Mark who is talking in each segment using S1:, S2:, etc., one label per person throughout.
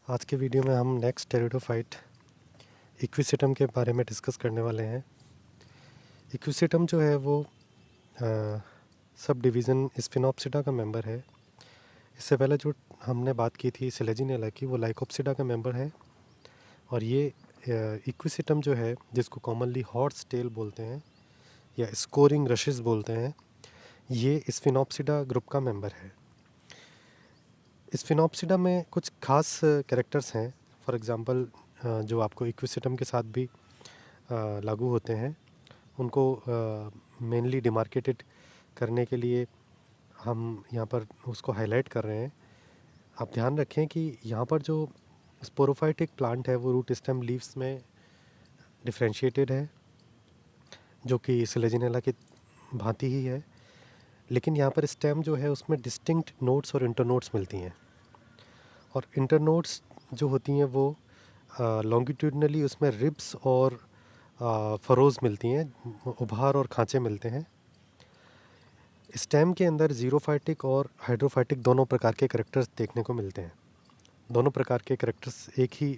S1: आज के वीडियो में हम नेक्स्ट टेरिडोफाइट इक्विसिटम के बारे में डिस्कस करने वाले हैं। इक्विसिटम जो है वो सब डिवीज़न स्पिनोप्सिडा का मेंबर है। इससे पहले जो हमने बात की थी सेलेजिनेला की, वो लाइकोप्सिडा का मेंबर है। और ये इक्विसिटम जो है, जिसको कॉमनली हॉर्स टेल बोलते हैं या स्कोरिंग रशेस बोलते हैं, ये स्पिनोप्सिडा ग्रुप का मेंबर है। स्पिनोप्सिडा में कुछ खास कैरेक्टर्स हैं। फॉर एग्ज़ाम्पल जो आपको इक्विसिटम के साथ भी लागू होते हैं, उनको मेनली डिमार्केटेड करने के लिए हम यहाँ पर उसको हाईलाइट कर रहे हैं। आप ध्यान रखें कि यहाँ पर जो स्पोरोफाइटिक प्लांट है वो रूट स्टेम लीव्स में डिफरेंशिएटेड है, जो कि सेलेजिनेला की भांति ही है। लेकिन यहाँ पर स्टेम जो है उसमें डिस्टिंक्ट नोड्स और इंटरनोड्स मिलती हैं। और इंटरनोड्स जो होती हैं वो लॉन्गिट्यूडनली उसमें रिब्स और फरोज़ मिलती हैं, उभार और खांचे मिलते हैं। स्टेम के अंदर ज़ीरोफाइटिक और हाइड्रोफाइटिक दोनों प्रकार के कैरेक्टर्स देखने को मिलते हैं। दोनों प्रकार के कैरेक्टर्स एक ही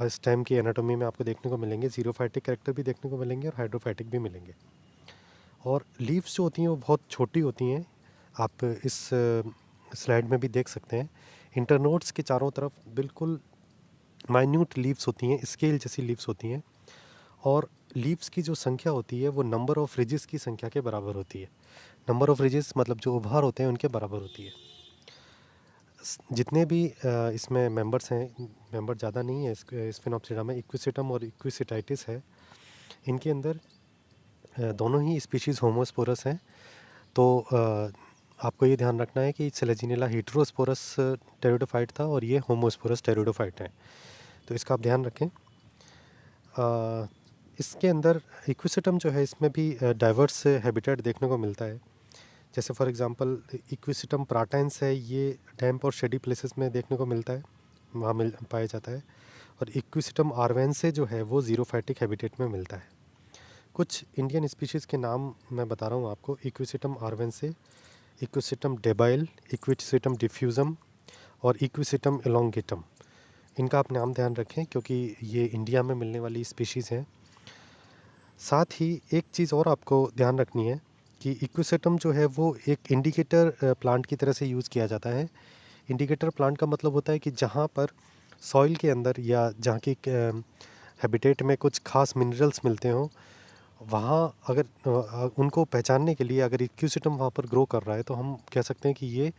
S1: स्टेम की एनाटॉमी में आपको देखने को मिलेंगे। ज़ीरोफाइटिक कैरेक्टर भी देखने को मिलेंगे और हाइड्रोफाइटिक भी मिलेंगे। और लीव्स जो होती हैं वो बहुत छोटी होती हैं, आप इस स्लाइड में भी देख सकते हैं। इंटरनोड्स के चारों तरफ बिल्कुल माइन्यूट लीव्स होती हैं, स्केल जैसी लीव्स होती हैं। और लीव्स की जो संख्या होती है वो नंबर ऑफ़ रिजेस की संख्या के बराबर होती है। नंबर ऑफ़ रिजेस मतलब जो उभार होते हैं उनके बराबर होती है। जितने भी इसमें मेंबर्स हैं, मेंबर ज़्यादा नहीं है स्पिनोप्सिडा में, इक्विसिटम और इक्विसिटाइटिस है। इनके अंदर दोनों ही स्पीशीज़ होमोस्पोरस हैं। तो आपको ये ध्यान रखना है कि सेलेजिनेला हेटेरोस्पोरस टेरिडोफाइट था और ये होमोस्पोरस टेरिडोफाइट है, तो इसका आप ध्यान रखें। इसके अंदर इक्विसिटम जो है इसमें भी डाइवर्स हैबिटेट देखने को मिलता है। जैसे फॉर एग्जांपल इक्विसिटम प्राटाइंस है, ये डैम्प और शेडी प्लेसेस में देखने को मिलता है, वहाँ पाया जाता है। और इक्विसिटम आर्वेंसे जो है वो ज़ीरोफाइटिक हैबिटेट में मिलता है। कुछ इंडियन स्पीशीज़ के नाम मैं बता रहा हूँ आपको। इक्विसिटम आर्वेंसे, इक्विसिटम डेबाइल, इक्विसिटम डिफ्यूज़म और इक्विसिटम एलोंगेटम। इनका आप नाम ध्यान रखें क्योंकि ये इंडिया में मिलने वाली स्पीशीज़ हैं। साथ ही एक चीज़ और आपको ध्यान रखनी है कि इक्विसिटम जो है वो एक इंडिकेटर प्लांट की तरह से यूज़ किया जाता है। इंडिकेटर प्लांट का मतलब होता है कि जहाँ पर सॉइल के अंदर या जहाँ की हैबिटेट में कुछ खास मिनरल्स मिलते हों, वहाँ अगर उनको पहचानने के लिए अगर इक्विसिटम वहाँ पर ग्रो कर रहा है तो हम कह सकते हैं कि ये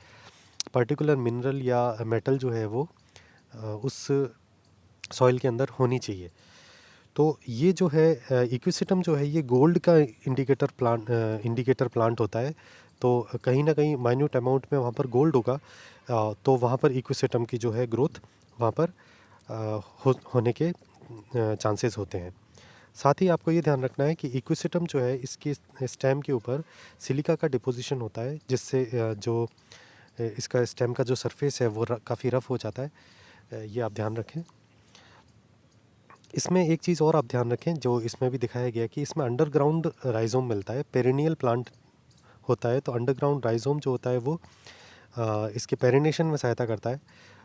S1: पर्टिकुलर मिनरल या मेटल जो है वो उस सॉइल के अंदर होनी चाहिए। तो ये जो है इक्विसिटम जो है ये गोल्ड का इंडिकेटर प्लांट होता है। तो कहीं ना कहीं माइन्यूट अमाउंट में वहाँ पर गोल्ड होगा, तो वहाँ पर इक्विसिटम की जो है ग्रोथ वहाँ पर होने के चांसेस होते हैं। साथ ही आपको ये ध्यान रखना है कि इक्विसिटम जो है इसकी स्टेम के ऊपर सिलिका का डिपोजिशन होता है, जिससे जो इसका स्टेम का जो सरफेस है वो काफ़ी रफ़ हो जाता है। ये आप ध्यान रखें। इसमें एक चीज़ और आप ध्यान रखें जो इसमें भी दिखाया गया कि इसमें अंडरग्राउंड राइजोम मिलता है। पेरिनियल प्लांट होता है, तो अंडरग्राउंड राइजोम जो होता है वो इसके पेरिनेशन में सहायता करता है।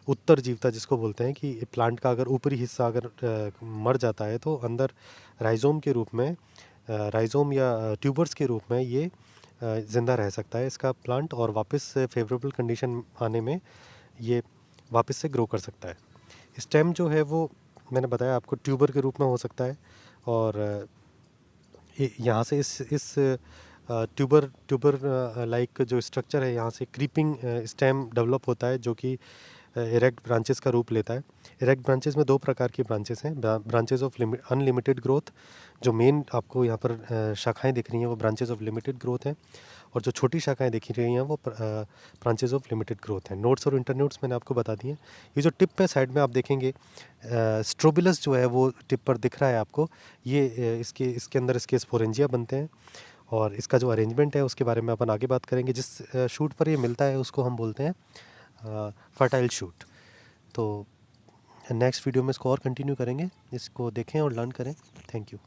S1: उत्तर जीवता जिसको बोलते हैं कि प्लांट का अगर ऊपरी हिस्सा अगर मर जाता है तो अंदर राइजोम के रूप में, राइजोम या ट्यूबर्स के रूप में ये ज़िंदा रह सकता है इसका प्लांट, और वापस से फेवरेबल कंडीशन आने में ये वापस से ग्रो कर सकता है। स्टेम जो है वो मैंने बताया आपको ट्यूबर के रूप में हो सकता है, और यहाँ से इस ट्यूबर लाइक जो स्ट्रक्चर है, यहाँ से क्रीपिंग स्टेम डेवलप होता है जो कि इरेक्ट ब्रांचेस का रूप लेता है। इरेक्ट ब्रांचेस में दो प्रकार की ब्रांचेस हैं। ब्रांचेस ऑफ अनलिमिटेड ग्रोथ, जो मेन आपको यहाँ पर शाखाएं दिख रही हैं वो ब्रांचेस ऑफ लिमिटेड ग्रोथ हैं, और जो छोटी शाखाएं दिख रही हैं वो ब्रांचेस ऑफ लिमिटेड ग्रोथ हैं। नोड्स और इंटरनोड्स मैंने आपको बता दिए। ये जो टिप है साइड में आप देखेंगे स्ट्रोबिलस जो है वो टिप पर दिख रहा है आपको, ये इसके अंदर इसके स्पोरेंजिया बनते हैं। और इसका जो अरेंजमेंट है उसके बारे में अपन आगे बात करेंगे। जिस शूट पर ये मिलता है उसको हम बोलते हैं फर्टाइल शूट। तो नेक्स्ट वीडियो में इसको और कंटिन्यू करेंगे। इसको देखें और लर्न करें। Thank you.